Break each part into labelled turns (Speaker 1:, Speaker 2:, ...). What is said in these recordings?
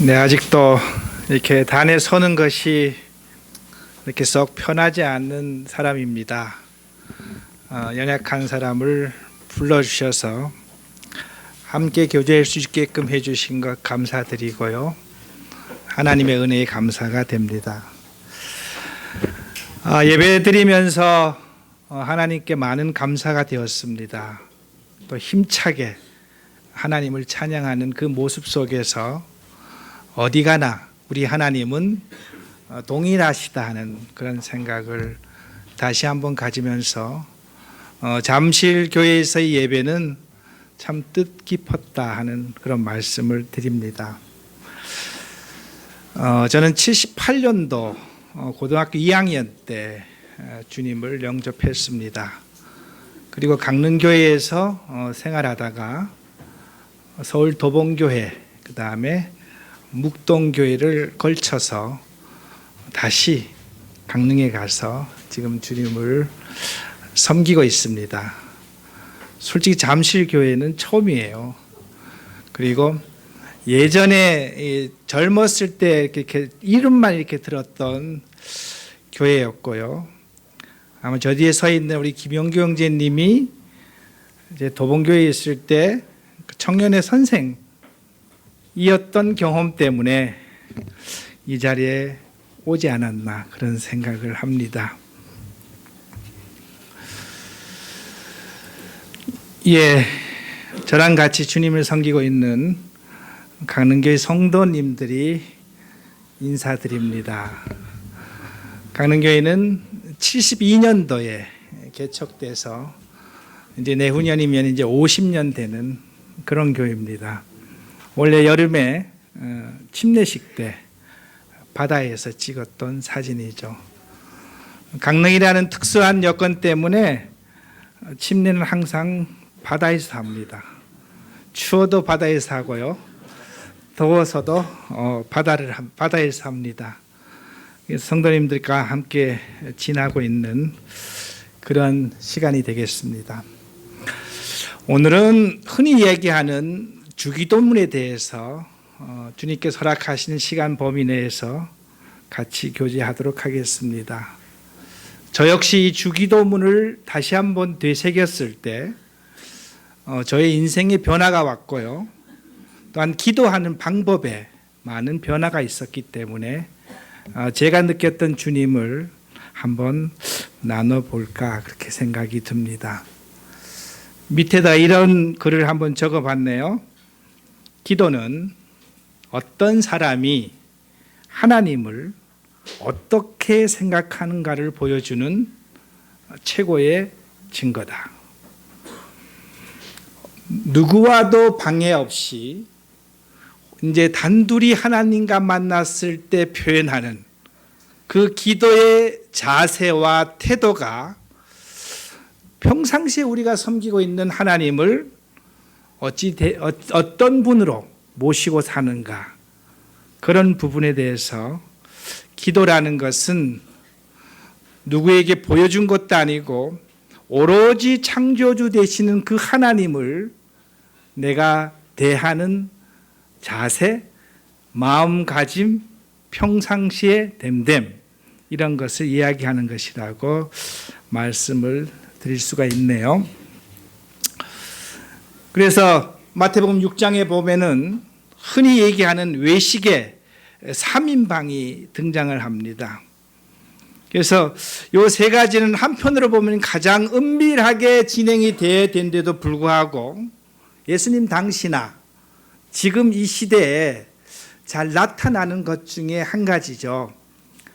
Speaker 1: 네, 아직도 이렇게 단에 서는 것이 이렇게 썩 편하지 않는 사람입니다. 연약한 사람을 불러주셔서 함께 교제할 수 있게끔 해주신 것 감사드리고요. 하나님의 은혜에 감사가 됩니다. 예배 드리면서 하나님께 많은 감사가 되었습니다. 또 힘차게 하나님을 찬양하는 그 모습 속에서 어디 가나 우리 하나님은 동일하시다 하는 그런 생각을 다시 한번 가지면서 잠실 교회에서의 예배는 참 뜻깊었다 하는 그런 말씀을 드립니다. 저는 78년도 고등학교 2학년 때 주님을 영접했습니다. 그리고 강릉교회에서 생활하다가 서울 도봉교회, 그 다음에 묵동교회를 걸쳐서 다시 강릉에 가서 지금 주님을 섬기고 있습니다. 솔직히 잠실교회는 처음이에요. 그리고 예전에 젊었을 때 이렇게 이름만 이렇게 들었던 교회였고요. 아마 저 뒤에 서 있는 우리 김용규 형제님이 이제 도봉교회에 있을 때 청년의 선생이었던 경험 때문에 이 자리에 오지 않았나 그런 생각을 합니다. 예, 저랑 같이 주님을 섬기고 있는 강릉교회 성도님들이 인사드립니다. 강릉교회는 72년도에 개척돼서 이제 내후년이면 이제 50년 되는 그런 교회입니다. 원래 여름에 침례식 때 바다에서 찍었던 사진이죠. 강릉이라는 특수한 여건 때문에 침례는 항상 바다에서 합니다. 추워도 바다에서 하고요. 더워서도 바다에서 합니다. 성도님들과 함께 지나고 있는 그런 시간이 되겠습니다. 오늘은 흔히 얘기하는 주기도문에 대해서 주님께서 허락하시는 시간 범위 내에서 같이 교제하도록 하겠습니다. 저 역시 이 주기도문을 다시 한번 되새겼을 때 저의 인생의 변화가 왔고요. 또한 기도하는 방법에 많은 변화가 있었기 때문에 제가 느꼈던 주님을 한번 나눠볼까 그렇게 생각이 듭니다. 밑에다 이런 글을 한번 적어봤네요. 기도는 어떤 사람이 하나님을 어떻게 생각하는가를 보여주는 최고의 증거다. 누구와도 방해 없이 이제 단둘이 하나님과 만났을 때 표현하는 그 기도의 자세와 태도가 평상시에 우리가 섬기고 있는 하나님을 어떤 분으로 모시고 사는가, 그런 부분에 대해서 기도라는 것은 누구에게 보여준 것도 아니고 오로지 창조주 되시는 그 하나님을 내가 대하는 자세, 마음가짐, 평상시의 됨됨, 이런 것을 이야기하는 것이라고 말씀을 드릴 수가 있네요. 그래서 마태복음 6장에 보면은 흔히 얘기하는 외식의 3인방이 등장을 합니다. 그래서 이 세 가지는 한편으로 보면 가장 은밀하게 진행이 돼야 되는데도 불구하고 예수님 당시나 지금 이 시대에 잘 나타나는 것 중에 한 가지죠.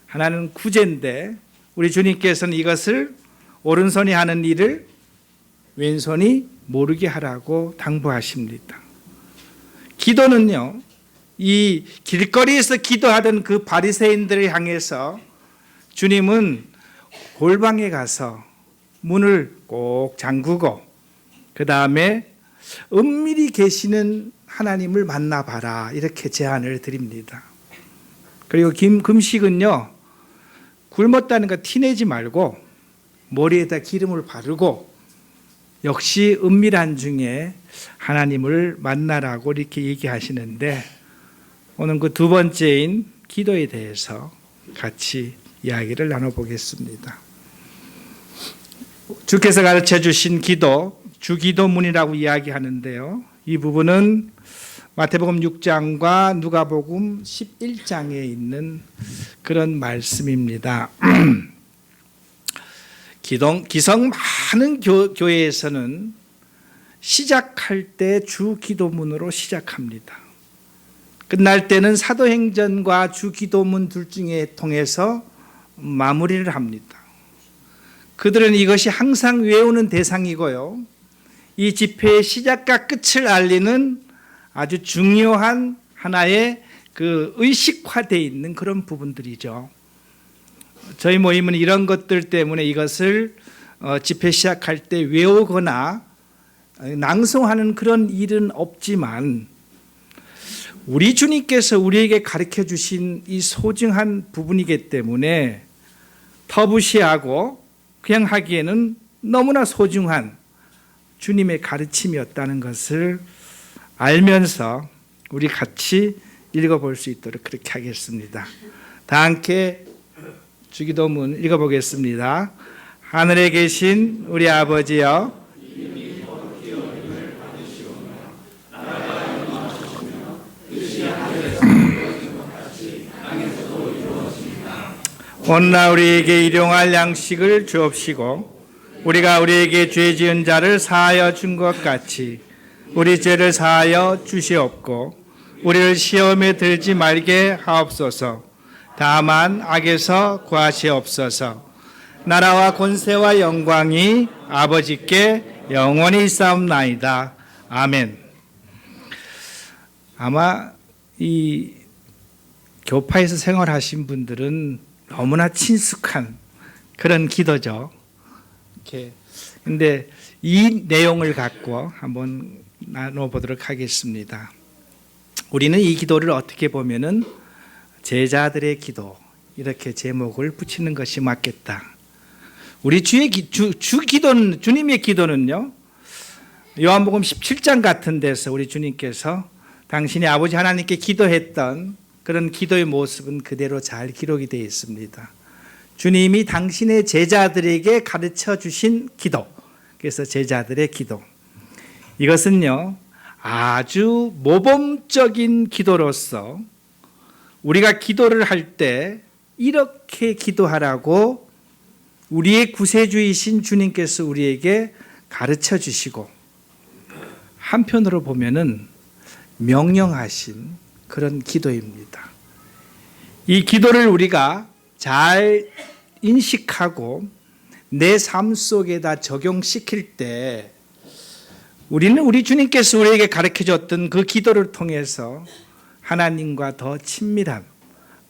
Speaker 1: 하나는 구제인데 우리 주님께서는 이것을 오른손이 하는 일을 왼손이 모르게 하라고 당부하십니다. 기도는요, 이 길거리에서 기도하던 그 바리새인들을 향해서 주님은 골방에 가서 문을 꼭 잠그고 그 다음에 은밀히 계시는 하나님을 만나봐라 이렇게 제안을 드립니다. 그리고 금식은요, 굶었다는 거 티내지 말고 머리에다 기름을 바르고 역시 은밀한 중에 하나님을 만나라고 이렇게 얘기하시는데 오늘 그 두 번째인 기도에 대해서 같이 이야기를 나눠보겠습니다. 주께서 가르쳐 주신 기도, 주기도문이라고 이야기하는데요. 이 부분은 마태복음 6장과 누가복음 11장에 있는 그런 말씀입니다. 기성 많은 교회에서는 시작할 때 주기도문으로 시작합니다. 끝날 때는 사도행전과 주기도문 둘 중에 통해서 마무리를 합니다. 그들은 이것이 항상 외우는 대상이고요. 이 집회의 시작과 끝을 알리는 아주 중요한 하나의 그 의식화되어 있는 그런 부분들이죠. 저희 모임은 이런 것들 때문에 이것을 집회 시작할 때 외우거나 낭송하는 그런 일은 없지만 우리 주님께서 우리에게 가르쳐 주신 이 소중한 부분이기 때문에 터부시하고 그냥 하기에는 너무나 소중한 주님의 가르침이었다는 것을 알면서 우리 같이 읽어볼 수 있도록 그렇게 하겠습니다. 다 함께 주기도문 읽어보겠습니다. 하늘에 계신 우리 아버지여, 오늘날 우리에게 일용할 양식을 주옵시고 우리가 우리에게 죄 지은 자를 사하여 준 것 같이 우리 죄를 사하여 주시옵고 우리를 시험에 들지 말게 하옵소서. 다만 악에서 구하시옵소서. 나라와 권세와 영광이 아버지께 영원히 있사옵나이다. 아멘. 아마 이 교파에서 생활하신 분들은 너무나 친숙한 그런 기도죠. 근데 이 내용을 갖고 한번 나눠보도록 하겠습니다. 우리는 이 기도를 어떻게 보면은 제자들의 기도 이렇게 제목을 붙이는 것이 맞겠다. 우리 기도는, 주님의 기도는요, 요한복음 17장 같은 데서 우리 주님께서 당신이 아버지 하나님께 기도했던 그런 기도의 모습은 그대로 잘 기록이 되어 있습니다. 주님이 당신의 제자들에게 가르쳐 주신 기도, 그래서 제자들의 기도, 이것은요 아주 모범적인 기도로서 우리가 기도를 할 때 이렇게 기도하라고 우리의 구세주이신 주님께서 우리에게 가르쳐 주시고 한편으로 보면은 명령하신 그런 기도입니다. 이 기도를 우리가 잘 인식하고 내 삶 속에다 적용시킬 때 우리는 우리 주님께서 우리에게 가르쳐 줬던 그 기도를 통해서 하나님과 더 친밀한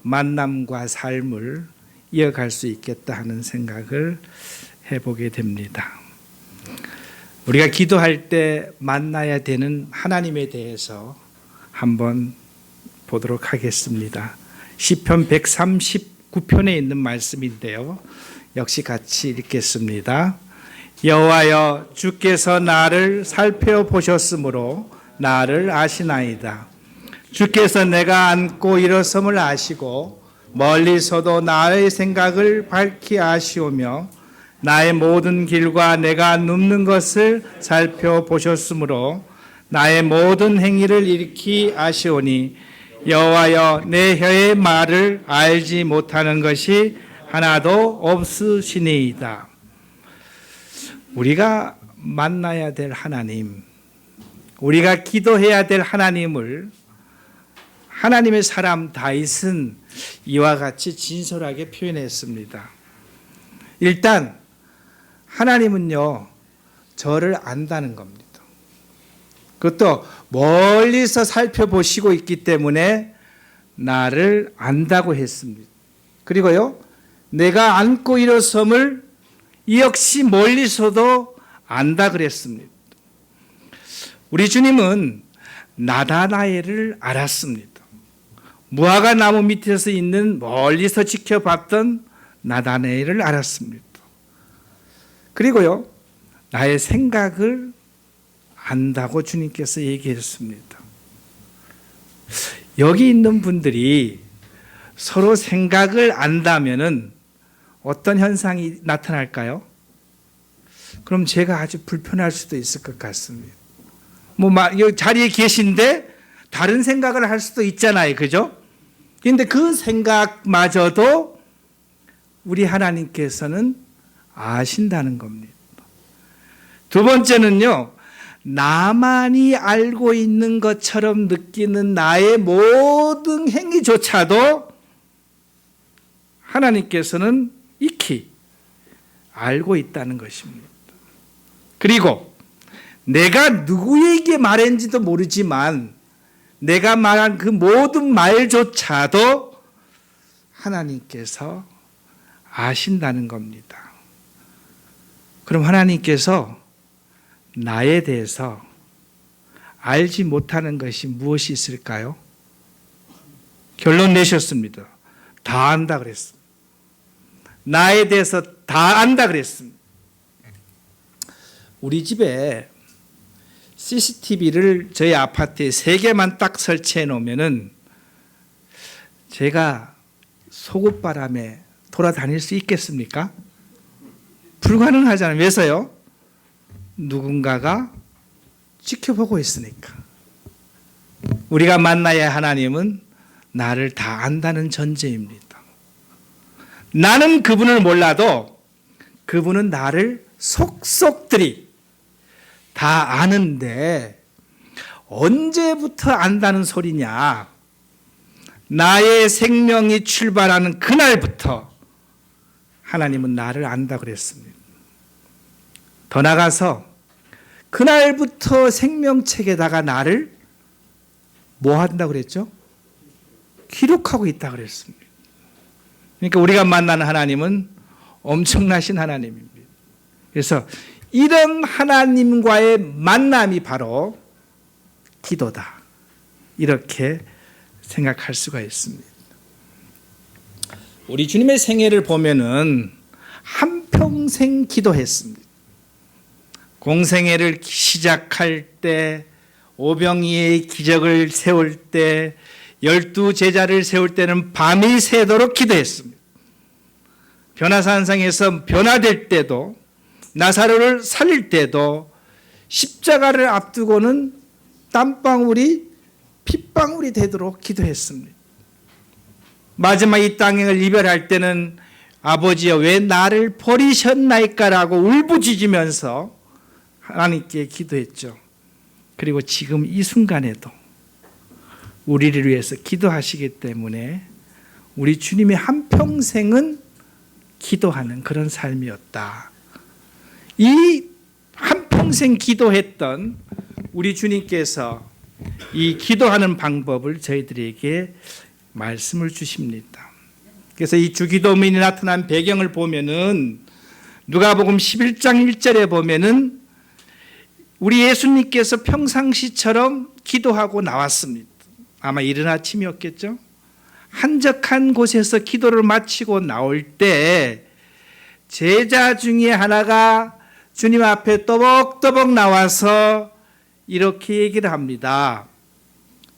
Speaker 1: 만남과 삶을 이어갈 수 있겠다 하는 생각을 해보게 됩니다. 우리가 기도할 때 만나야 되는 하나님에 대해서 한번 보도록 하겠습니다. 시편 139편에 있는 말씀인데요. 역시 같이 읽겠습니다. 여호와여, 주께서 나를 살펴보셨으므로 나를 아시나이다. 주께서 내가 앉고 일어섬을 아시고 멀리서도 나의 생각을 밝히 아시오며 나의 모든 길과 내가 눕는 것을 살펴보셨으므로 나의 모든 행위를 익히 아시오니 여호와여, 내 혀의 말을 알지 못하는 것이 하나도 없으시니이다. 우리가 만나야 될 하나님, 우리가 기도해야 될 하나님을 하나님의 사람 다윗은 이와 같이 진솔하게 표현했습니다. 일단 하나님은요 저를 안다는 겁니다. 그것도 멀리서 살펴보시고 있기 때문에 나를 안다고 했습니다. 그리고요 내가 앉고 일어섬을 역시 멀리서도 안다 그랬습니다. 우리 주님은 나다나엘을 알았습니다. 무화과 나무 밑에서 있는 멀리서 지켜봤던 나다나엘을 알았습니다. 그리고요 나의 생각을 안다고 주님께서 얘기했습니다. 여기 있는 분들이 서로 생각을 안다면은 어떤 현상이 나타날까요? 그럼 제가 아주 불편할 수도 있을 것 같습니다. 이 자리에 계신데 다른 생각을 할 수도 있잖아요. 그죠? 그런데 그 생각마저도 우리 하나님께서는 아신다는 겁니다. 두 번째는요, 나만이 알고 있는 것처럼 느끼는 나의 모든 행위조차도 하나님께서는 익히 알고 있다는 것입니다. 그리고 내가 누구에게 말했는지도 모르지만 내가 말한 그 모든 말조차도 하나님께서 아신다는 겁니다. 그럼 하나님께서 나에 대해서 알지 못하는 것이 무엇이 있을까요? 결론 내셨습니다. 다 안다 그랬습니다. 나에 대해서 다 안다 그랬습니다. 우리 집에 CCTV를 저희 아파트에 3개만 딱 설치해 놓으면은 제가 속옷바람에 돌아다닐 수 있겠습니까? 불가능하잖아요. 왜서요? 누군가가 지켜보고 있으니까. 우리가 만나야 할 하나님은 나를 다 안다는 전제입니다. 나는 그분을 몰라도 그분은 나를 속속들이 다 아는데 언제부터 안다는 소리냐? 나의 생명이 출발하는 그날부터 하나님은 나를 안다 그랬습니다. 더 나가서 그날부터 생명책에다가 나를 뭐 한다 그랬죠? 기록하고 있다 그랬습니다. 그러니까 우리가 만나는 하나님은 엄청나신 하나님입니다. 그래서 이런 하나님과의 만남이 바로 기도다. 이렇게 생각할 수가 있습니다. 우리 주님의 생애를 보면은 한평생 기도했습니다. 공생애를 시작할 때, 오병이의 기적을 세울 때, 12제자를 세울 때는 밤이 새도록 기도했습니다. 변화산상에서 변화될 때도, 나사로를 살릴 때도, 십자가를 앞두고는 땀방울이 핏방울이 되도록 기도했습니다. 마지막 이 땅을 이별할 때는 아버지여 왜 나를 버리셨나이까라고 울부짖으면서 하나님께 기도했죠. 그리고 지금 이 순간에도 우리를 위해서 기도하시기 때문에 우리 주님의 한평생은 기도하는 그런 삶이었다. 이 한평생 기도했던 우리 주님께서 이 기도하는 방법을 저희들에게 말씀을 주십니다. 그래서 이 주기도문이 나타난 배경을 보면은 누가복음 11장 1절에 보면은 우리 예수님께서 평상시처럼 기도하고 나왔습니다. 아마 이른 아침이었겠죠? 한적한 곳에서 기도를 마치고 나올 때 제자 중에 하나가 주님 앞에 또박또박 나와서 이렇게 얘기를 합니다.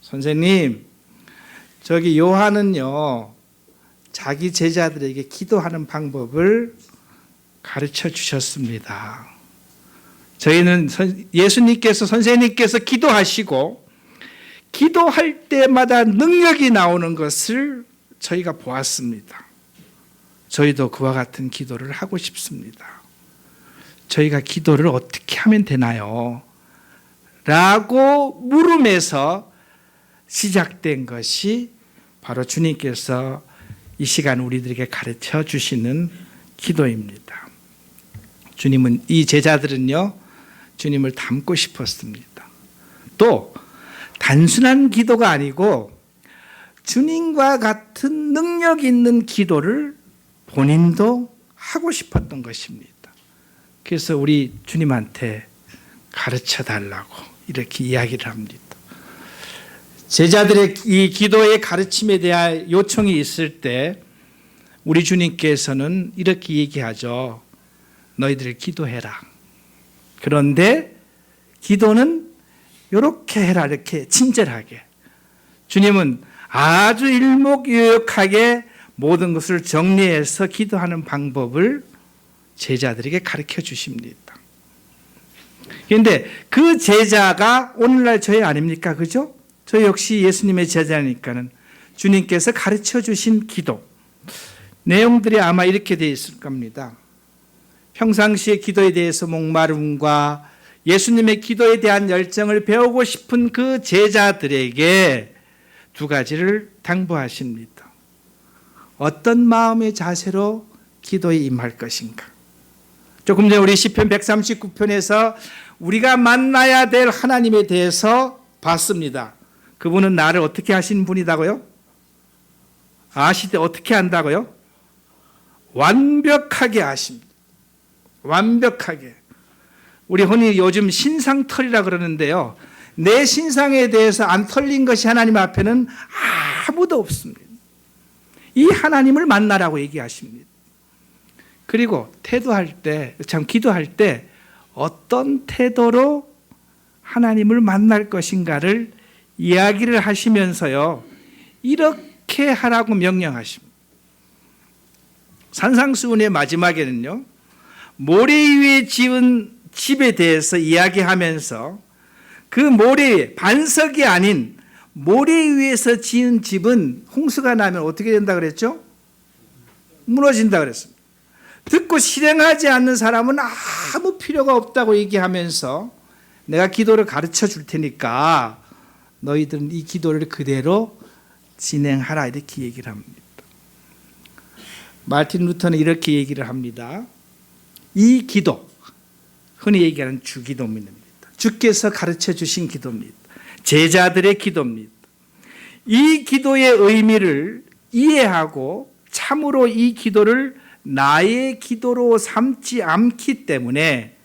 Speaker 1: 선생님, 저기 요한은요, 자기 제자들에게 기도하는 방법을 가르쳐 주셨습니다. 저희는 예수님께서, 선생님께서 기도하시고 기도할 때마다 능력이 나오는 것을 저희가 보았습니다. 저희도 그와 같은 기도를 하고 싶습니다. 저희가 기도를 어떻게 하면 되나요? 라고 물음에서 시작된 것이 바로 주님께서 이 시간 우리들에게 가르쳐 주시는 기도입니다. 주님은, 이 제자들은요, 주님을 닮고 싶었습니다. 또 단순한 기도가 아니고 주님과 같은 능력 있는 기도를 본인도 하고 싶었던 것입니다. 그래서 우리 주님한테 가르쳐 달라고 이렇게 이야기를 합니다. 제자들의 이 기도의 가르침에 대한 요청이 있을 때 우리 주님께서는 이렇게 얘기하죠. 너희들 기도해라. 그런데 기도는 이렇게 해라, 이렇게 친절하게. 주님은 아주 일목요연하게 모든 것을 정리해서 기도하는 방법을 제자들에게 가르쳐 주십니다. 그런데 그 제자가 오늘날 저희 아닙니까? 그죠? 저 역시 예수님의 제자니까는 주님께서 가르쳐 주신 기도 내용들이 아마 이렇게 되어 있을 겁니다. 평상시의 기도에 대해서 목마름과 예수님의 기도에 대한 열정을 배우고 싶은 그 제자들에게 두 가지를 당부하십니다. 어떤 마음의 자세로 기도에 임할 것인가? 조금 전에 우리 시편 139편에서 우리가 만나야 될 하나님에 대해서 봤습니다. 그분은 나를 어떻게 하신 분이다고요? 아시되 어떻게 한다고요? 완벽하게 하십니다. 완벽하게. 우리 흔히 요즘 신상털이라 그러는데요. 내 신상에 대해서 안 털린 것이 하나님 앞에는 아무도 없습니다. 이 하나님을 만나라고 얘기하십니다. 그리고 태도할 때, 기도할 때 어떤 태도로 하나님을 만날 것인가를 이야기를 하시면서요. 이렇게 하라고 명령하십니다. 산상수훈의 마지막에는요. 모래 위에 지은 집에 대해서 이야기하면서 그 모래 반석이 아닌 모래 위에서 지은 집은 홍수가 나면 어떻게 된다 그랬죠? 무너진다 그랬습니다. 듣고 실행하지 않는 사람은 아무 필요가 없다고 얘기하면서 내가 기도를 가르쳐 줄 테니까 너희들은 이 기도를 그대로 진행하라 이렇게 얘기를 합니다. 마틴 루터는 이렇게 얘기를 합니다. 이 기도, 흔히 얘기하는 주기도입니다. 주께서 가르쳐 주신 기도입니다. 제자들의 기도입니다. 이 기도의 의미를 이해하고 참으로 이 기도를 나의 기도로 삼지 않기 때문에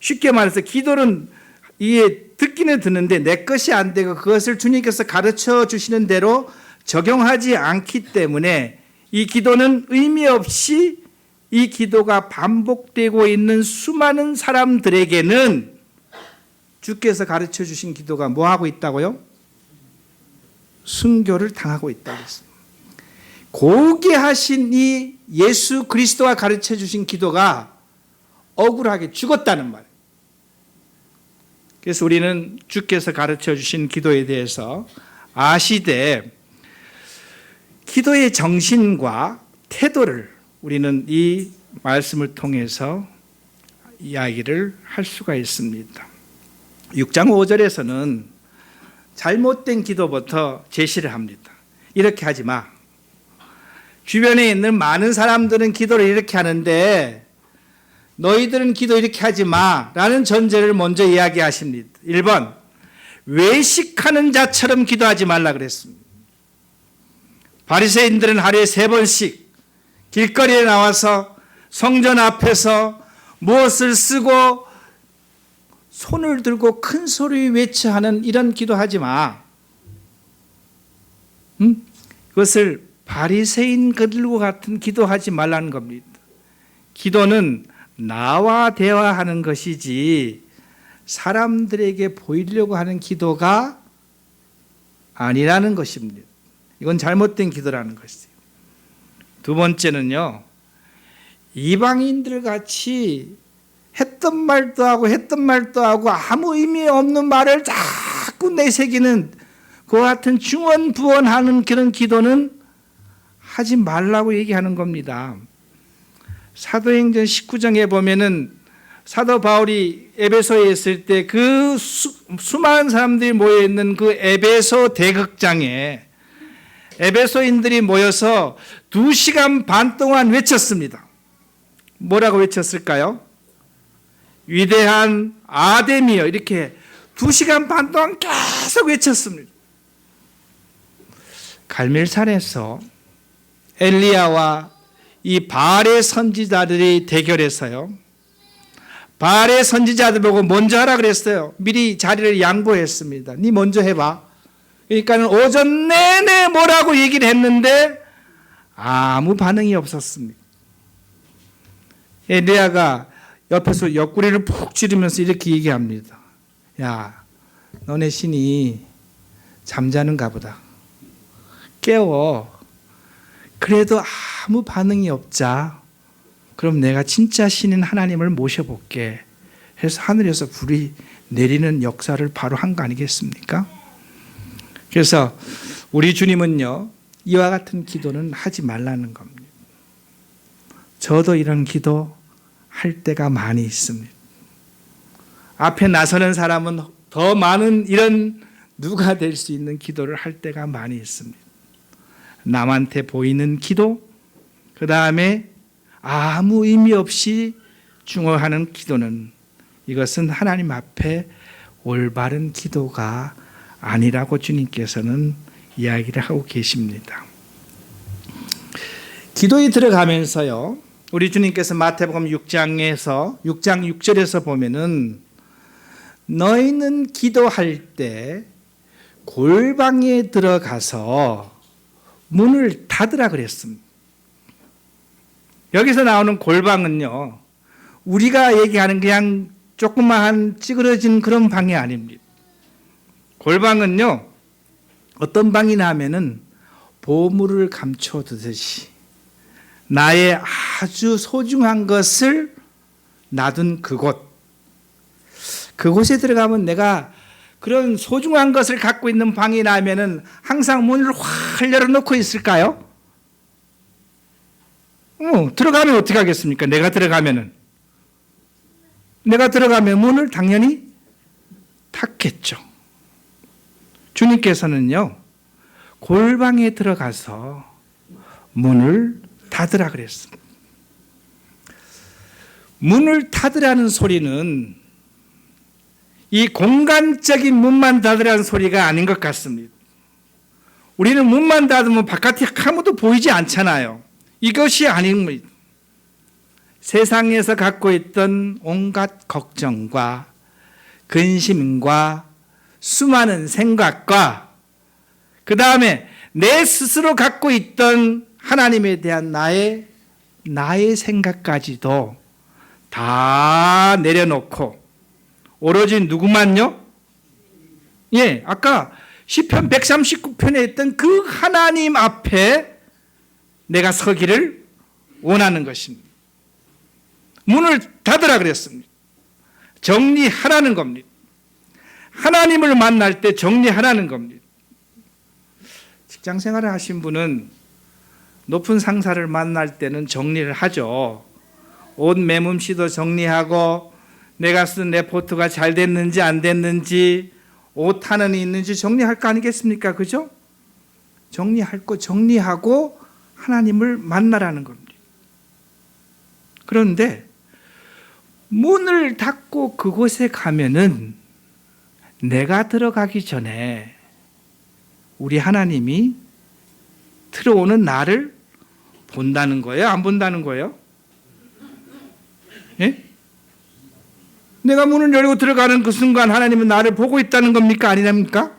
Speaker 1: 쉽게 말해서 기도는 이게 듣기는 듣는데 내 것이 안 되고 그것을 주님께서 가르쳐 주시는 대로 적용하지 않기 때문에 이 기도는 의미 없이 이 기도가 반복되고 있는 수많은 사람들에게는 주께서 가르쳐 주신 기도가 뭐 하고 있다고요? 순교를 당하고 있다고 했습니다. 고귀하신 이 예수 그리스도가 가르쳐 주신 기도가 억울하게 죽었다는 말이에요. 그래서 우리는 주께서 가르쳐 주신 기도에 대해서 아시되 기도의 정신과 태도를 우리는 이 말씀을 통해서 이야기를 할 수가 있습니다. 6장 5절에서는 잘못된 기도부터 제시를 합니다. 이렇게 하지 마. 주변에 있는 많은 사람들은 기도를 이렇게 하는데 너희들은 기도 이렇게 하지 마 라는 전제를 먼저 이야기하십니다. 1번, 외식하는 자처럼 기도하지 말라 그랬습니다. 바리새인들은 하루에 3번씩 길거리에 나와서 성전 앞에서 무엇을 쓰고 손을 들고 큰 소리 외쳐하는 이런 기도하지 마. 그것을 바리새인들과 같은 기도하지 말라는 겁니다. 기도는 나와 대화하는 것이지 사람들에게 보이려고 하는 기도가 아니라는 것입니다. 이건 잘못된 기도라는 것이에요. 두 번째는요, 이방인들 같이 했던 말도 하고 아무 의미 없는 말을 자꾸 내새기는 그와 같은 중언부언하는 그런 기도는 하지 말라고 얘기하는 겁니다. 사도행전 19장에 보면은 사도 바울이 에베소에 있을 때 그 수많은 사람들이 모여 있는 그 에베소 대극장에 에베소인들이 모여서 2시간 반 동안 외쳤습니다. 뭐라고 외쳤을까요? 위대한 아데미여 이렇게 2시간 반 동안 계속 외쳤습니다. 갈멜산에서 엘리야와 이 바알의 선지자들이 대결해서요. 바알의 선지자들 보고 먼저 하라 그랬어요. 미리 자리를 양보했습니다. 네 먼저 해봐. 그러니까 오전 내내 뭐라고 얘기를 했는데 아무 반응이 없었습니다. 엘리야가 옆에서 옆구리를 푹 찌르면서 이렇게 얘기합니다. 야, 너네 신이 잠자는가 보다. 깨워. 그래도 아무 반응이 없자. 그럼 내가 진짜 신인 하나님을 모셔볼게 해서 하늘에서 불이 내리는 역사를 바로 한 거 아니겠습니까? 그래서 우리 주님은요, 이와 같은 기도는 하지 말라는 겁니다. 저도 이런 기도 할 때가 많이 있습니다. 앞에 나서는 사람은 더 많은 이런 누가 될 수 있는 기도를 할 때가 많이 있습니다. 남한테 보이는 기도, 그 다음에 아무 의미 없이 중얼하는 기도는, 이것은 하나님 앞에 올바른 기도가 아니라고 주님께서는 이야기를 하고 계십니다. 기도에 들어가면서요, 우리 주님께서 마태복음 6장 6절에서 보면은 너희는 기도할 때 골방에 들어가서 문을 닫으라 그랬습니다. 여기서 나오는 골방은요, 우리가 얘기하는 그냥 조그마한 찌그러진 그런 방이 아닙니다. 골방은요, 어떤 방이냐 하면은 보물을 감춰두듯이 나의 아주 소중한 것을 놔둔 그곳에 들어가면 내가 그런 소중한 것을 갖고 있는 방이라면은 항상 문을 확 열어놓고 있을까요? 들어가면 어떻게 하겠습니까? 내가 들어가면 문을 당연히 닫겠죠. 주님께서는요, 골방에 들어가서 문을 닫으라 그랬습니다. 문을 닫으라는 소리는 이 공간적인 문만 닫으라는 소리가 아닌 것 같습니다. 우리는 문만 닫으면 바깥이 아무도 보이지 않잖아요. 이것이 아닙니다. 세상에서 갖고 있던 온갖 걱정과 근심과 수많은 생각과 그 다음에 내 스스로 갖고 있던 하나님에 대한 나의 생각까지도 다 내려놓고 오로지 누구만요? 아까 시편 139편에 있던 그 하나님 앞에 내가 서기를 원하는 것입니다. 문을 닫으라 그랬습니다. 정리하라는 겁니다. 하나님을 만날 때 정리하라는 겁니다. 직장 생활을 하신 분은 높은 상사를 만날 때는 정리를 하죠. 옷 매문씨도 정리하고 내가 쓴 레포트가 잘 됐는지 안 됐는지 옷 하나는 있는지 정리할 거 아니겠습니까? 그죠? 정리하고 하나님을 만나라는 겁니다. 그런데 문을 닫고 그곳에 가면은 내가 들어가기 전에 우리 하나님이 들어오는 나를 본다는 거예요? 안 본다는 거예요? 예? 내가 문을 열고 들어가는 그 순간 하나님은 나를 보고 있다는 겁니까? 아니랍니까?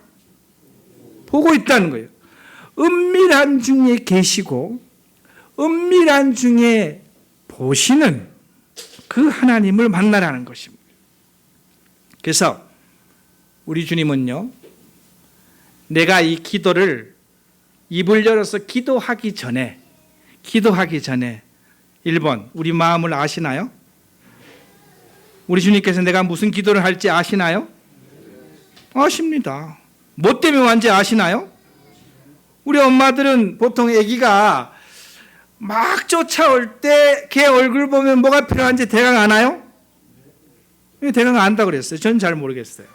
Speaker 1: 보고 있다는 거예요. 은밀한 중에 계시고 은밀한 중에 보시는 그 하나님을 만나라는 것입니다. 그래서 우리 주님은요, 내가 이 기도를 입을 열어서 기도하기 전에 1번 우리 마음을 아시나요? 우리 주님께서 내가 무슨 기도를 할지 아시나요? 아십니다. 뭐 때문에 왔는지 아시나요? 우리 엄마들은 보통 아기가 막 쫓아올 때 걔 얼굴 보면 뭐가 필요한지 대강 아나요? 대강 안다 그랬어요. 저는 잘 모르겠어요.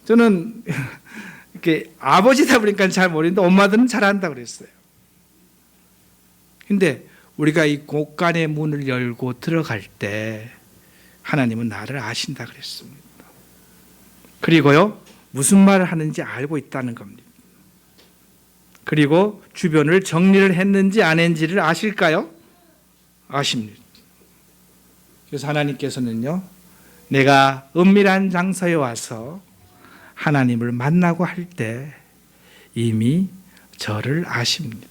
Speaker 1: 저는 이렇게 아버지다 보니까 잘 모르는데 엄마들은 잘 안다 그랬어요. 근데 우리가 이 곳간의 문을 열고 들어갈 때 하나님은 나를 아신다 그랬습니다. 그리고요, 무슨 말을 하는지 알고 있다는 겁니다. 그리고 주변을 정리를 했는지 안 했는지를 아실까요? 아십니다. 그래서 하나님께서는요, 내가 은밀한 장소에 와서 하나님을 만나고 할 때 이미 저를 아십니다.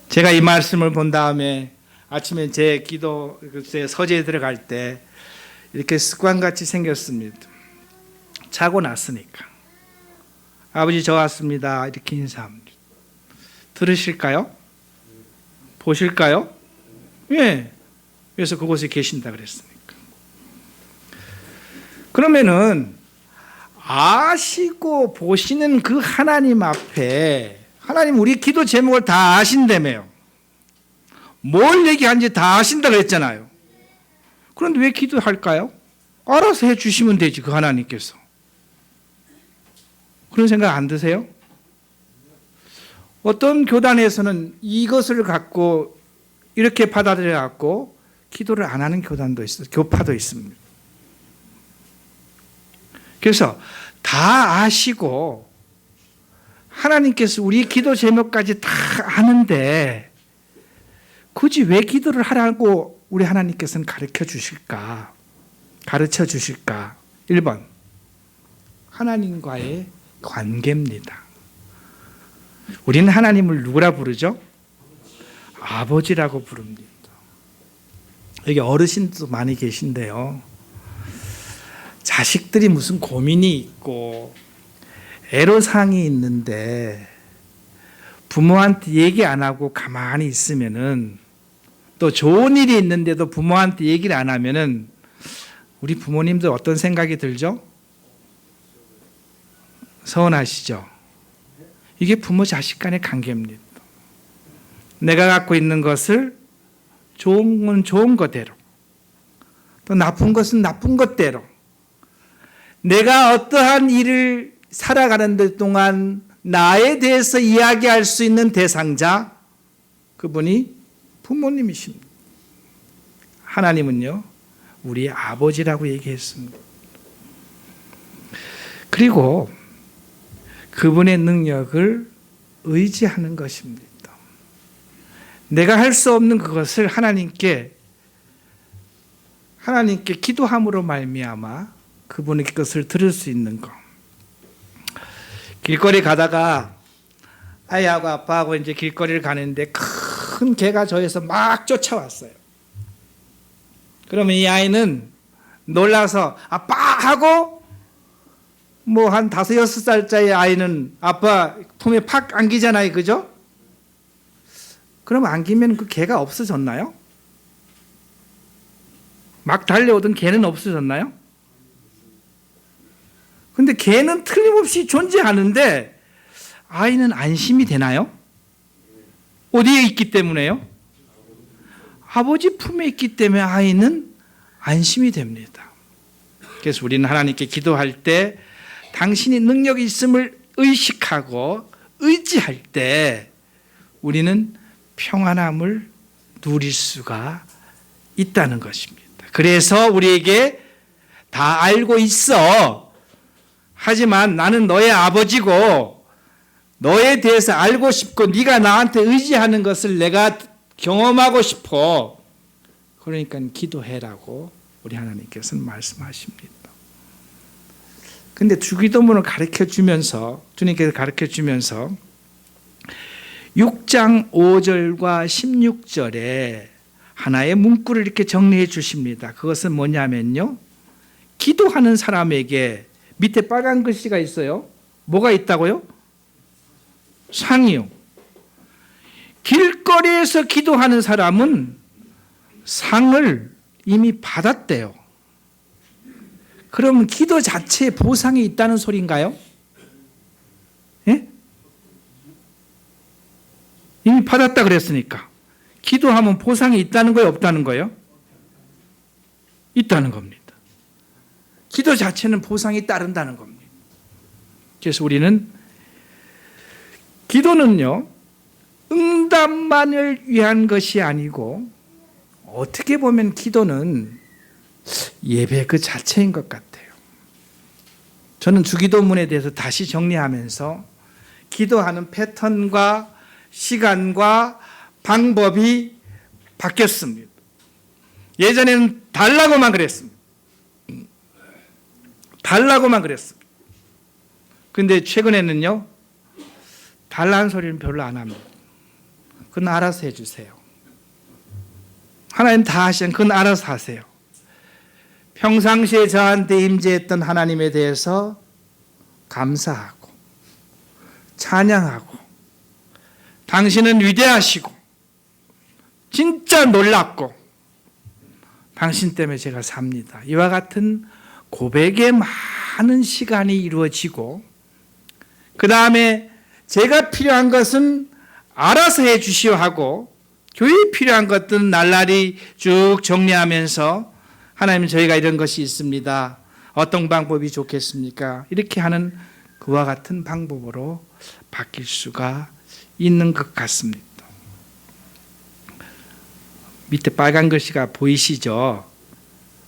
Speaker 1: 제가 이 말씀을 본 다음에 아침에 제 기도 서재에 들어갈 때 이렇게 습관같이 생겼습니다. 자고 났으니까 아버지 저 왔습니다. 이렇게 인사합니다. 들으실까요? 보실까요? 예. 그래서 그곳에 계신다 그랬으니까. 그러면은 아시고 보시는 그 하나님 앞에 하나님 우리 기도 제목을 다 아신다며요. 뭘 얘기하는지 다 아신다 그랬잖아요. 그런데 왜 기도할까요? 알아서 해주시면 되지 그 하나님께서. 그런 생각 안 드세요? 어떤 교단에서는 이것을 갖고 이렇게 받아들여 갖고 기도를 안 하는 교단도 있어요. 교파도 있습니다. 그래서 다 아시고 하나님께서 우리 기도 제목까지 다 아는데 굳이 왜 기도를 하라고 우리 하나님께서는 가르쳐 주실까? 가르쳐 주실까? 1번 하나님과의 관계입니다. 우리는 하나님을 누구라 부르죠? 아버지라고 부릅니다. 여기 어르신도 많이 계신데요. 자식들이 무슨 고민이 있고 애로사항이 있는데 부모한테 얘기 안 하고 가만히 있으면은 또 좋은 일이 있는데도 부모한테 얘기를 안 하면은 우리 부모님들 어떤 생각이 들죠? 서운하시죠? 이게 부모 자식 간의 관계입니다. 내가 갖고 있는 것을 좋은 건 좋은 것대로 또 나쁜 것은 나쁜 것대로 내가 어떠한 일을 살아가는 데 동안 나에 대해서 이야기할 수 있는 대상자 그분이 부모님이십니다. 하나님은요 우리 아버지라고 얘기했습니다. 그리고 그분의 능력을 의지하는 것입니다. 내가 할 수 없는 그것을 하나님께 기도함으로 말미암아 그분의 것을 들을 수 있는 것. 길거리 가다가 아이하고 아빠하고 이제 길거리를 가는데 큰 개가 저에서 막 쫓아왔어요. 그러면 이 아이는 놀라서 아빠 하고 뭐 한 5, 6살짜리 아이는 아빠 품에 팍 안기잖아요. 그죠? 그럼 안기면 그 개가 없어졌나요? 막 달려오던 개는 없어졌나요? 근데 개는 틀림없이 존재하는데 아이는 안심이 되나요? 어디에 있기 때문에요? 아버지 품에 있기 때문에 아이는 안심이 됩니다. 그래서 우리는 하나님께 기도할 때 당신이 능력이 있음을 의식하고 의지할 때 우리는 평안함을 누릴 수가 있다는 것입니다. 그래서 우리에게 다 알고 있어. 하지만 나는 너의 아버지고 너에 대해서 알고 싶고 네가 나한테 의지하는 것을 내가 경험하고 싶어. 그러니까 기도해라고 우리 하나님께서는 말씀하십니다. 근데 주기도문을 가르쳐 주면서 주님께서 가르쳐 주면서 6장 5절과 16절에 하나의 문구를 이렇게 정리해 주십니다. 그것은 뭐냐면요. 기도하는 사람에게 밑에 빨간 글씨가 있어요. 뭐가 있다고요? 상이요. 길거리에서 기도하는 사람은 상을 이미 받았대요. 그러면 기도 자체에 보상이 있다는 소리인가요? 예? 이미 받았다 그랬으니까. 기도하면 보상이 있다는 거예요? 없다는 거예요? 있다는 겁니다. 기도 자체는 보상이 따른다는 겁니다. 그래서 우리는 기도는요, 응답만을 위한 것이 아니고 어떻게 보면 기도는 예배 그 자체인 것 같아요. 저는 주기도문에 대해서 다시 정리하면서 기도하는 패턴과 시간과 방법이 바뀌었습니다. 예전에는 달라고만 그랬습니다. 달라고만 그랬습니다. 근데 최근에는요, 달라는 소리는 별로 안 합니다. 그건 알아서 해주세요. 하나님 다 하시면 그건 알아서 하세요. 평상시에 저한테 임재했던 하나님에 대해서 감사하고 찬양하고 당신은 위대하시고 진짜 놀랍고 당신 때문에 제가 삽니다. 이와 같은 고백에 많은 시간이 이루어지고 그 다음에 제가 필요한 것은 알아서 해 주시오 하고 교회에 필요한 것들은 날라리 쭉 정리하면서 하나님 저희가 이런 것이 있습니다. 어떤 방법이 좋겠습니까? 이렇게 하는 그와 같은 방법으로 바뀔 수가 있는 것 같습니다. 밑에 빨간 글씨가 보이시죠?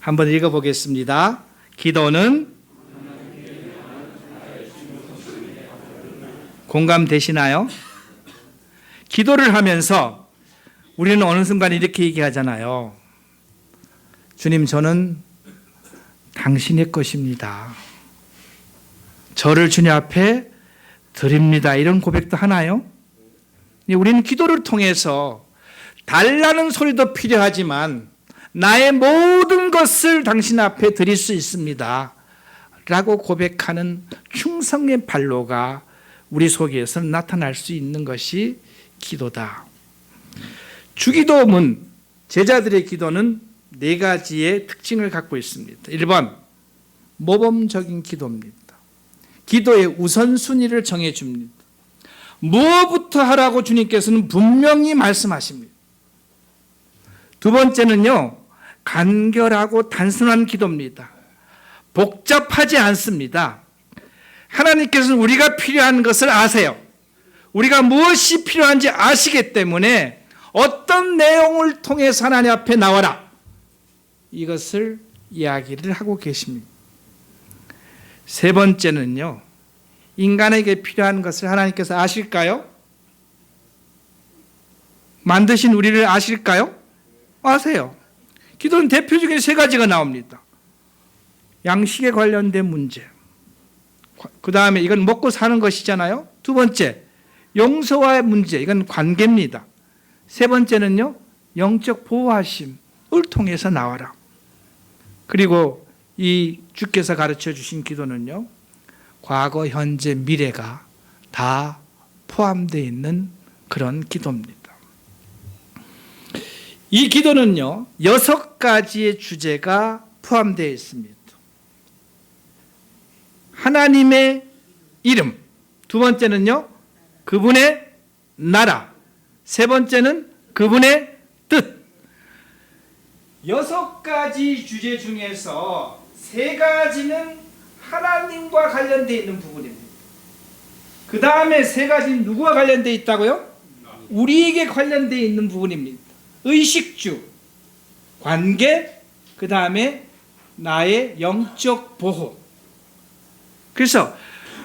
Speaker 1: 한번 읽어보겠습니다. 기도는 공감되시나요? 기도를 하면서 우리는 어느 순간 이렇게 얘기하잖아요. 주님, 저는 당신의 것입니다. 저를 주님 앞에 드립니다. 이런 고백도 하나요? 우리는 기도를 통해서 달라는 소리도 필요하지만 나의 모든 것을 당신 앞에 드릴 수 있습니다. 라고 고백하는 충성의 발로가 우리 속에서 나타날 수 있는 것이 기도다. 주기도문, 제자들의 기도는 네 가지의 특징을 갖고 있습니다. 1번, 모범적인 기도입니다. 기도의 우선순위를 정해줍니다. 무엇부터 하라고 주님께서는 분명히 말씀하십니다. 두 번째는요, 간결하고 단순한 기도입니다. 복잡하지 않습니다. 하나님께서는 우리가 필요한 것을 아세요. 우리가 무엇이 필요한지 아시기 때문에 어떤 내용을 통해서 하나님 앞에 나와라, 이것을 이야기를 하고 계십니다. 세 번째는요, 인간에게 필요한 것을 하나님께서 아실까요? 만드신 우리를 아실까요? 아세요. 기도는 대표적인 세 가지가 나옵니다. 양식에 관련된 문제, 그 다음에 이건 먹고 사는 것이잖아요. 두 번째, 용서와의 문제, 이건 관계입니다. 세 번째는요, 영적 보호하심을 통해서 나와라. 그리고 이 주께서 가르쳐 주신 기도는요, 과거, 현재, 미래가 다 포함되어 있는 그런 기도입니다. 이 기도는요, 6가지의 주제가 포함되어 있습니다. 하나님의 이름, 두 번째는요, 그분의 나라, 세 번째는 그분의 뜻. 6가지 주제 중에서 3가지는 하나님과 관련되어 있는 부분입니다. 그 다음에 3가지는 누구와 관련되어 있다고요? 우리에게 관련되어 있는 부분입니다. 의식주, 관계, 그 다음에 나의 영적 보호. 그래서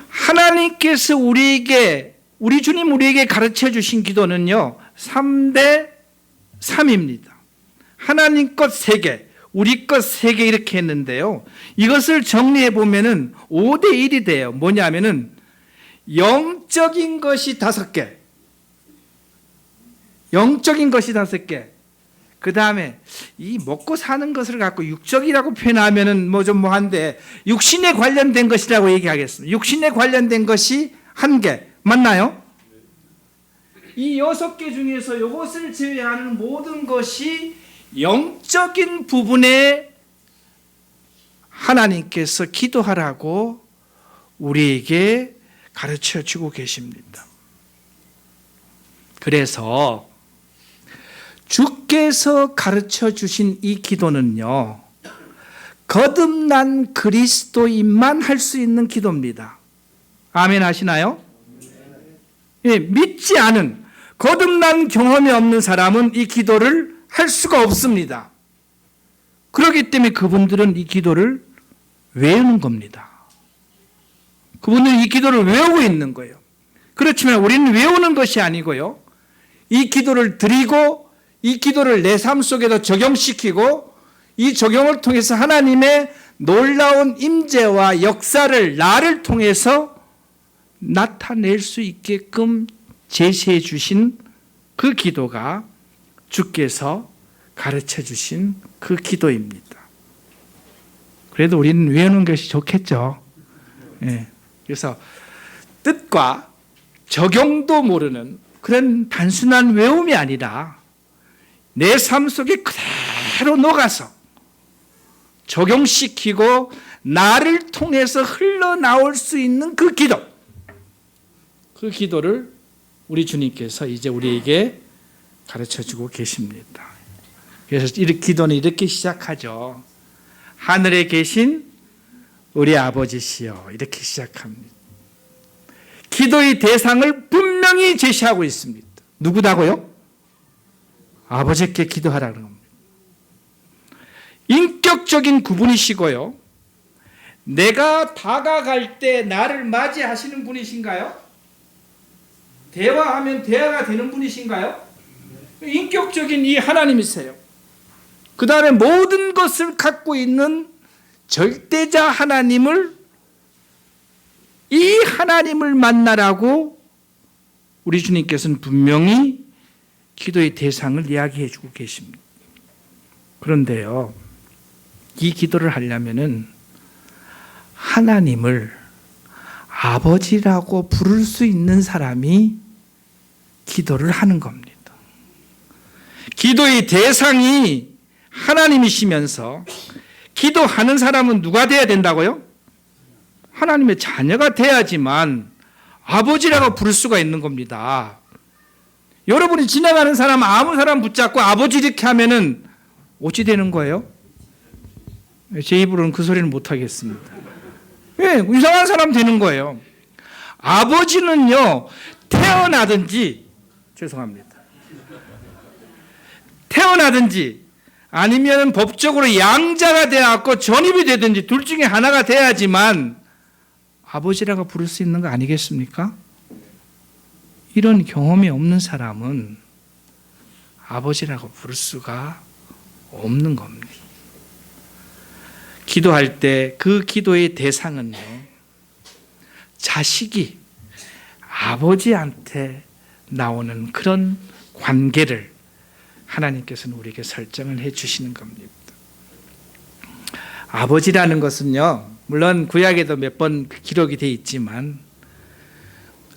Speaker 1: 하나님께서 우리 주님 우리에게 가르쳐 주신 기도는요, 3대 3입니다. 하나님 것 3개, 우리 것 3개 이렇게 했는데요. 이것을 정리해 보면은 5대 1이 돼요. 뭐냐면은 영적인 것이 5개. 영적인 것이 5개. 그 다음에 이 먹고 사는 것을 갖고 육적이라고 표현하면은 뭐 좀 뭐한데 육신에 관련된 것이라고 얘기하겠습니다. 육신에 관련된 것이 1개. 맞나요? 이 6개 중에서 이것을 제외하는 모든 것이 영적인 부분에 하나님께서 기도하라고 우리에게 가르쳐 주고 계십니다. 그래서 주께서 가르쳐 주신 이 기도는요, 거듭난 그리스도인만 할 수 있는 기도입니다. 아멘 하시나요? 예, 믿지 않은, 거듭난 경험이 없는 사람은 이 기도를 할 수가 없습니다. 그렇기 때문에 그분들은 이 기도를 외우는 겁니다. 그분들은 이 기도를 외우고 있는 거예요. 그렇지만 우리는 외우는 것이 아니고요, 이 기도를 드리고 이 기도를 내 삶 속에도 적용시키고 이 적용을 통해서 하나님의 놀라운 임재와 역사를 나를 통해서 나타낼 수 있게끔 제시해 주신 그 기도가 주께서 가르쳐 주신 그 기도입니다. 그래도 우리는 외우는 것이 좋겠죠. 예. 그래서 뜻과 적용도 모르는 그런 단순한 외움이 아니라 내 삶 속에 그대로 녹아서 적용시키고 나를 통해서 흘러나올 수 있는 그 기도, 그 기도를 우리 주님께서 이제 우리에게 가르쳐주고 계십니다. 그래서 이 기도는 이렇게 시작하죠. 하늘에 계신 우리 아버지시여, 이렇게 시작합니다. 기도의 대상을 분명히 제시하고 있습니다. 누구다고요? 아버지께 기도하라는 겁니다. 인격적인 구분이시고요. 내가 다가갈 때 나를 맞이하시는 분이신가요? 대화하면 대화가 되는 분이신가요? 인격적인 이 하나님이세요. 그 다음에 모든 것을 갖고 있는 절대자 하나님을, 이 하나님을 만나라고 우리 주님께서는 분명히 기도의 대상을 이야기해 주고 계십니다. 그런데요, 이 기도를 하려면은 하나님을 아버지라고 부를 수 있는 사람이 기도를 하는 겁니다. 기도의 대상이 하나님이시면서 기도하는 사람은 누가 돼야 된다고요? 하나님의 자녀가 돼야지만 아버지라고 부를 수가 있는 겁니다. 여러분이 지나가는 사람, 아무 사람 붙잡고 아버지 이렇게 하면은 어찌 되는 거예요? 제 입으로는 그 소리는 못 하겠습니다. 예, 이상한 사람 되는 거예요. 아버지는요, 태어나든지, 죄송합니다. 태어나든지 아니면 법적으로 양자가 되어갖고 전입이 되든지 둘 중에 하나가 돼야지만 아버지라고 부를 수 있는 거 아니겠습니까? 이런 경험이 없는 사람은 아버지라고 부를 수가 없는 겁니다. 기도할 때 그 기도의 대상은요, 자식이 아버지한테 나오는 그런 관계를 하나님께서는 우리에게 설정을 해 주시는 겁니다. 아버지라는 것은요, 물론 구약에도 몇 번 기록이 되어 있지만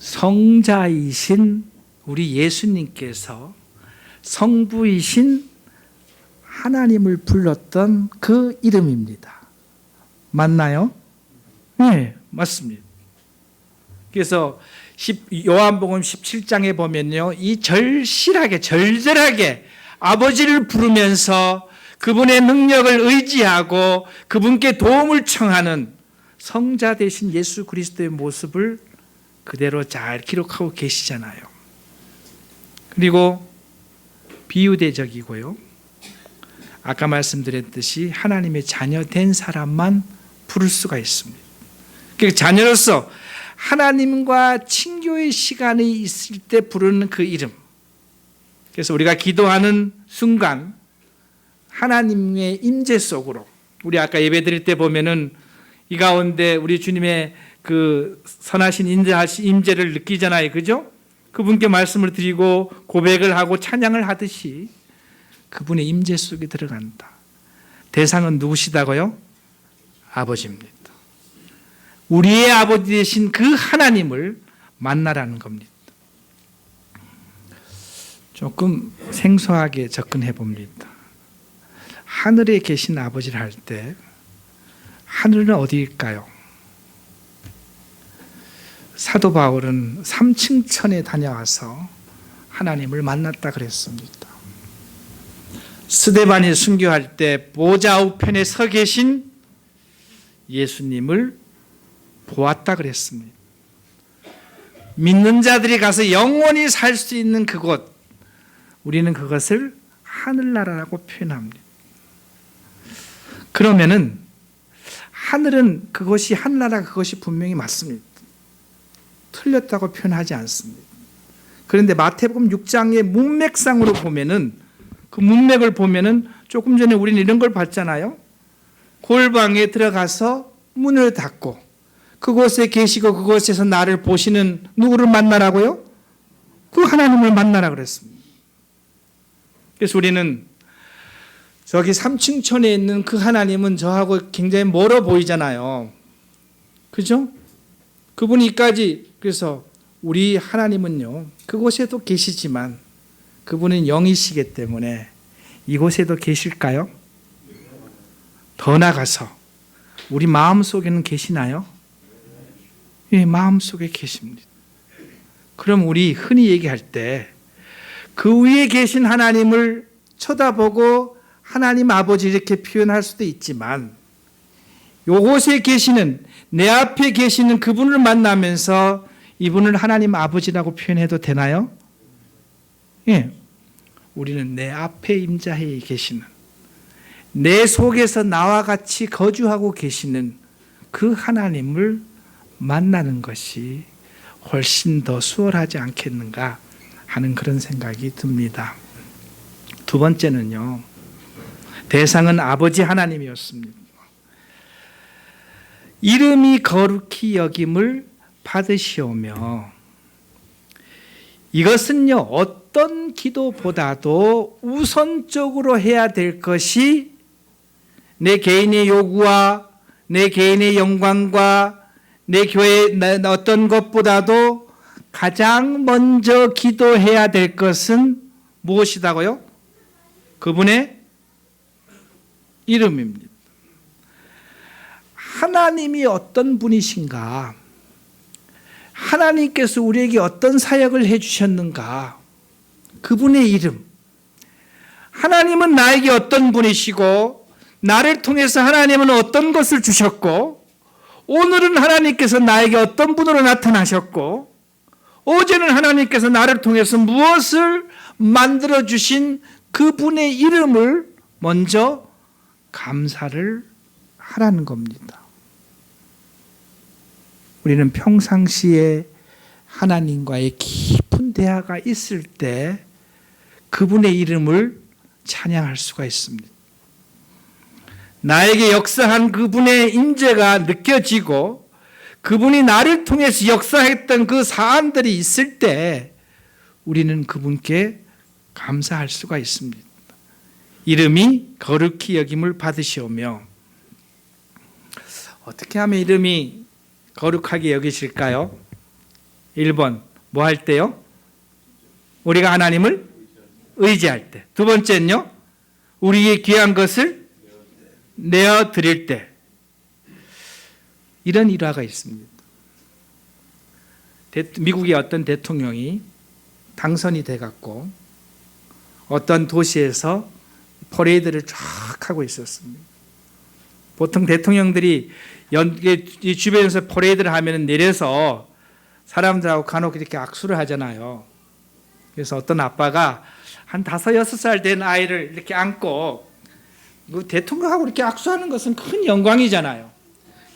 Speaker 1: 성자이신 우리 예수님께서 성부이신 하나님을 불렀던 그 이름입니다. 맞나요? 네, 맞습니다. 그래서 요한복음 17장에 보면요, 이 절실하게 절절하게 아버지를 부르면서 그분의 능력을 의지하고 그분께 도움을 청하는 성자 되신 예수 그리스도의 모습을 그대로 잘 기록하고 계시잖아요. 그리고 비유대적이고요, 아까 말씀드렸듯이 하나님의 자녀 된 사람만 부를 수가 있습니다. 그러니까 자녀로서 하나님과 친교의 시간이 있을 때 부르는 그 이름. 그래서 우리가 기도하는 순간 하나님의 임재 속으로, 우리 아까 예배 드릴 때 보면은 이 가운데 우리 주님의 그 선하신 임재를 느끼잖아요. 그죠? 그분께 말씀을 드리고 고백을 하고 찬양을 하듯이 그분의 임재 속에 들어간다. 대상은 누구시다고요? 아버지입니다. 우리의 아버지 되신 그 하나님을 만나라는 겁니다. 조금 생소하게 접근해 봅니다. 하늘에 계신 아버지를 할 때 하늘은 어디일까요? 사도 바울은 3층 천에 다녀와서 하나님을 만났다 그랬습니다. 스데반이 순교할 때 보좌 우편에 서 계신 예수님을 보았다 그랬습니다. 믿는 자들이 가서 영원히 살 수 있는 그곳, 우리는 그것을 하늘나라라고 표현합니다. 그러면은 하늘은 그것이 하늘나라, 그것이 분명히 맞습니다. 틀렸다고 표현하지 않습니다. 그런데 마태복음 6장의 문맥상으로 보면은, 그 문맥을 보면은 조금 전에 우리는 이런 걸 봤잖아요. 골방에 들어가서 문을 닫고 그곳에 계시고 그곳에서 나를 보시는 누구를 만나라고요? 그 하나님을 만나라 그랬습니다. 그래서 우리는 저기 3층 천에 있는 그 하나님은 저하고 굉장히 멀어 보이잖아요. 그죠? 그분이 이까지, 그래서 우리 하나님은요, 그곳에도 계시지만 그분은 영이시기 때문에 이곳에도 계실까요? 더 나아가서 우리 마음속에는 계시나요? 예, 마음속에 계십니다. 그럼 우리 흔히 얘기할 때 그 위에 계신 하나님을 쳐다보고 하나님 아버지 이렇게 표현할 수도 있지만, 요곳에 계시는, 내 앞에 계시는 그분을 만나면서 이분을 하나님 아버지라고 표현해도 되나요? 예. 우리는 내 앞에 임자해 계시는, 내 속에서 나와 같이 거주하고 계시는 그 하나님을 만나는 것이 훨씬 더 수월하지 않겠는가 하는 그런 생각이 듭니다. 두 번째는요, 대상은 아버지 하나님이었습니다. 이름이 거룩히 여김을 받으시오며, 이것은요, 어떤 기도보다도 우선적으로 해야 될 것이 내 개인의 요구와 내 개인의 영광과 내 교회의 어떤 것보다도 가장 먼저 기도해야 될 것은 무엇이다고요? 그분의 이름입니다. 하나님이 어떤 분이신가? 하나님께서 우리에게 어떤 사역을 해주셨는가? 그분의 이름. 하나님은 나에게 어떤 분이시고, 나를 통해서 하나님은 어떤 것을 주셨고, 오늘은 하나님께서 나에게 어떤 분으로 나타나셨고, 어제는 하나님께서 나를 통해서 무엇을 만들어주신 그분의 이름을 먼저 감사를 하라는 겁니다. 우리는 평상시에 하나님과의 깊은 대화가 있을 때 그분의 이름을 찬양할 수가 있습니다. 나에게 역사한 그분의 임재가 느껴지고 그분이 나를 통해서 역사했던 그 사안들이 있을 때 우리는 그분께 감사할 수가 있습니다. 이름이 거룩히 여김을 받으시오며, 어떻게 하면 이름이 거룩하게 여기실까요? 1번, 뭐 할 때요? 우리가 하나님을 의지할 때. 두 번째는요, 우리의 귀한 것을 내어 드릴 때. 이런 일화가 있습니다. 미국의 어떤 대통령이 당선이 돼갖고 어떤 도시에서 퍼레이드를 쫙 하고 있었습니다. 보통 대통령들이 이 주변에서 퍼레이드를 하면 내려서 사람들하고 간혹 이렇게 악수를 하잖아요. 그래서 어떤 아빠가 한 5, 6살 된 아이를 이렇게 안고, 그 대통령하고 이렇게 악수하는 것은 큰 영광이잖아요.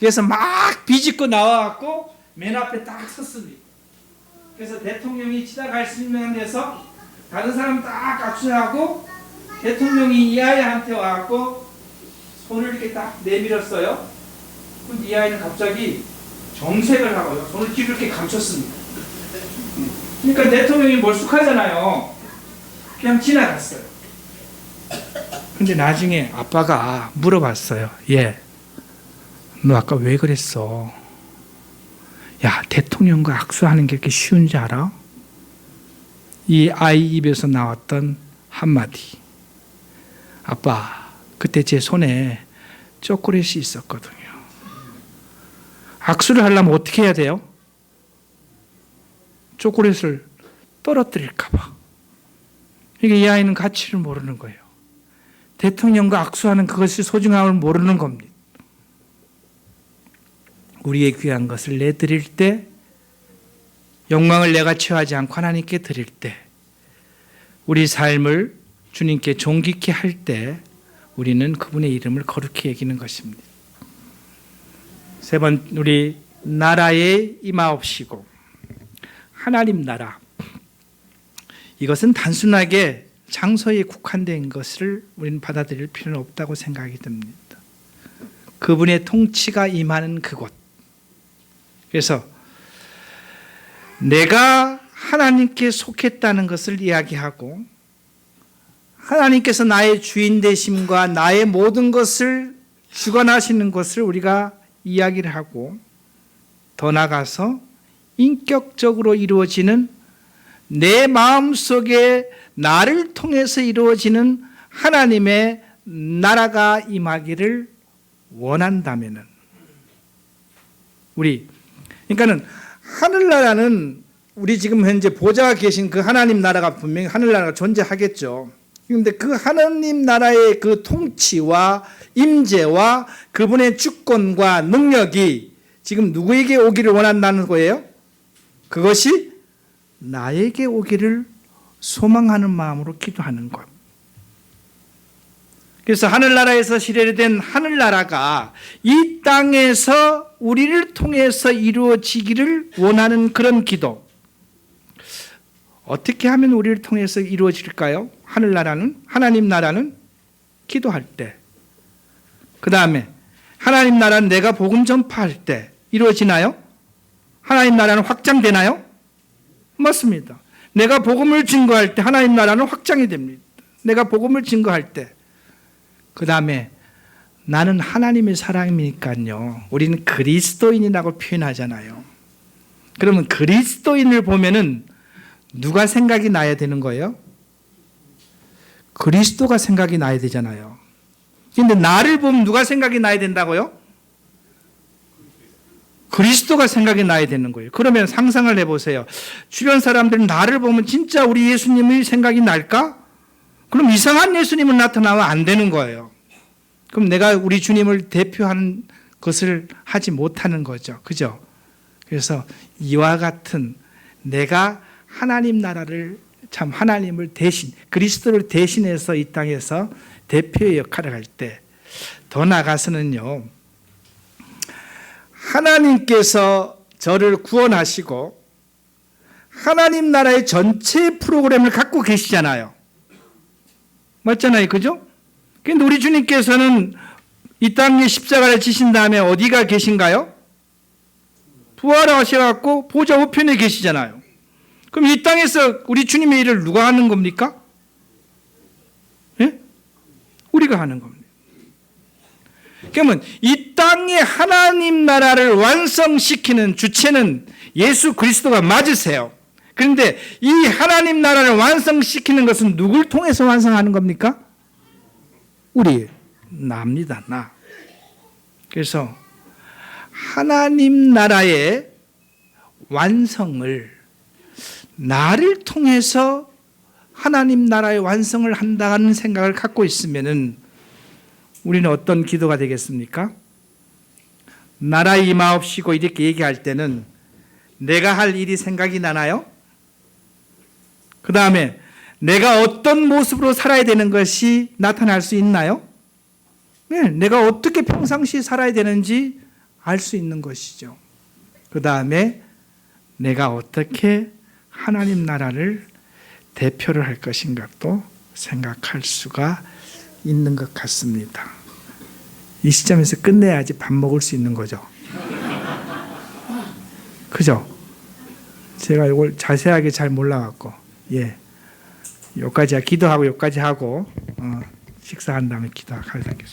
Speaker 1: 그래서 막 비집고 나와갖고 맨 앞에 딱 섰습니다. 그래서 대통령이 지나갈 수 있는 데서 다른 사람 딱 악수하고, 대통령이 이 아이한테 와갖고 손을 이렇게 딱 내밀었어요. 근데 이 아이는 갑자기 정색을 하고요, 손을 뒤로 이렇게 감췄습니다. 그러니까 대통령이 몰쑥하잖아요. 그냥 지나갔어요. 근데 나중에 아빠가 물어봤어요. 얘, 너 아까 왜 그랬어? 야, 대통령과 악수하는 게 그렇게 쉬운지 알아? 이 아이 입에서 나왔던 한마디. 아빠, 그때 제 손에 초콜릿이 있었거든요. 악수를 하려면 어떻게 해야 돼요? 초콜릿을 떨어뜨릴까 봐. 이게 이 아이는 가치를 모르는 거예요. 대통령과 악수하는 그것이 소중함을 모르는 겁니다. 우리의 귀한 것을 내드릴 때, 영광을 내가 취하지 않고 하나님께 드릴 때, 우리 삶을 주님께 존귀케 할 때 우리는 그분의 이름을 거룩히 여기는 것입니다. 세 번, 우리 나라에 임하옵시고. 하나님 나라, 이것은 단순하게 장소에 국한된 것을 우리는 받아들일 필요는 없다고 생각이 듭니다. 그분의 통치가 임하는 그곳. 그래서 내가 하나님께 속했다는 것을 이야기하고, 하나님께서 나의 주인 되심과 나의 모든 것을 주관하시는 것을 우리가 이야기를 하고, 더 나아가서 인격적으로 이루어지는 내 마음속에 나를 통해서 이루어지는 하나님의 나라가 임하기를 원한다면은 그러니까는 하늘나라는 우리 지금 현재 보좌가 계신 그 하나님 나라가 분명히 하늘나라가 존재하겠죠. 그런데 그 하나님 나라의 그 통치와 임재와 그분의 주권과 능력이 지금 누구에게 오기를 원한다는 거예요? 그것이 나에게 오기를 소망하는 마음으로 기도하는 것. 그래서 하늘나라에서 시래된 하늘나라가 이 땅에서 우리를 통해서 이루어지기를 원하는 그런 기도. 어떻게 하면 우리를 통해서 이루어질까요? 하늘나라는, 하나님 나라는 기도할 때. 그 다음에 하나님 나라는 내가 복음 전파할 때 이루어지나요? 하나님 나라는 확장되나요? 맞습니다. 내가 복음을 증거할 때 하나님 나라는 확장이 됩니다. 내가 복음을 증거할 때. 그 다음에 나는 하나님의 사람이니까요. 우리는 그리스도인이라고 표현하잖아요. 그러면 그리스도인을 보면은 누가 생각이 나야 되는 거예요? 그리스도가 생각이 나야 되잖아요. 근데 나를 보면 누가 생각이 나야 된다고요? 그리스도가 생각이 나야 되는 거예요. 그러면 상상을 해보세요. 주변 사람들은 나를 보면 진짜 우리 예수님의 생각이 날까? 그럼 이상한 예수님은 나타나면 안 되는 거예요. 그럼 내가 우리 주님을 대표하는 것을 하지 못하는 거죠. 그죠? 그래서 이와 같은 내가 하나님 나라를 참 하나님을 대신 그리스도를 대신해서 이 땅에서 대표의 역할을 할 때 더 나아가서는요. 하나님께서 저를 구원하시고 하나님 나라의 전체 프로그램을 갖고 계시잖아요. 맞잖아요. 그죠? 그런데 우리 주님께서는 이 땅에 십자가를 지신 다음에 어디가 계신가요? 부활하셔갖고 보좌 우편에 계시잖아요. 그럼 이 땅에서 우리 주님의 일을 누가 하는 겁니까? 예? 우리가 하는 겁니다. 그러면 이 땅에 하나님 나라를 완성시키는 주체는 예수 그리스도가 맞으세요. 그런데 이 하나님 나라를 완성시키는 것은 누굴 통해서 완성하는 겁니까? 나입니다. 나. 그래서 하나님 나라의 완성을 나를 통해서 하나님 나라의 완성을 한다는 생각을 갖고 있으면은 우리는 어떤 기도가 되겠습니까? 나라 임하옵시고 이렇게 얘기할 때는 내가 할 일이 생각이 나나요? 그 다음에 내가 어떤 모습으로 살아야 되는 것이 나타날 수 있나요? 네, 내가 어떻게 평상시에 살아야 되는지 알 수 있는 것이죠. 그 다음에 내가 어떻게 하나님 나라를 대표를 할 것인가도 생각할 수가 있는 것 같습니다. 이 시점에서 끝내야지 밥 먹을 수 있는 거죠. 그죠? 제가 이걸 자세하게 잘 몰라갖고, 여기까지 기도하고 여기까지 하고 식사한 다음에 기도하겠습니다.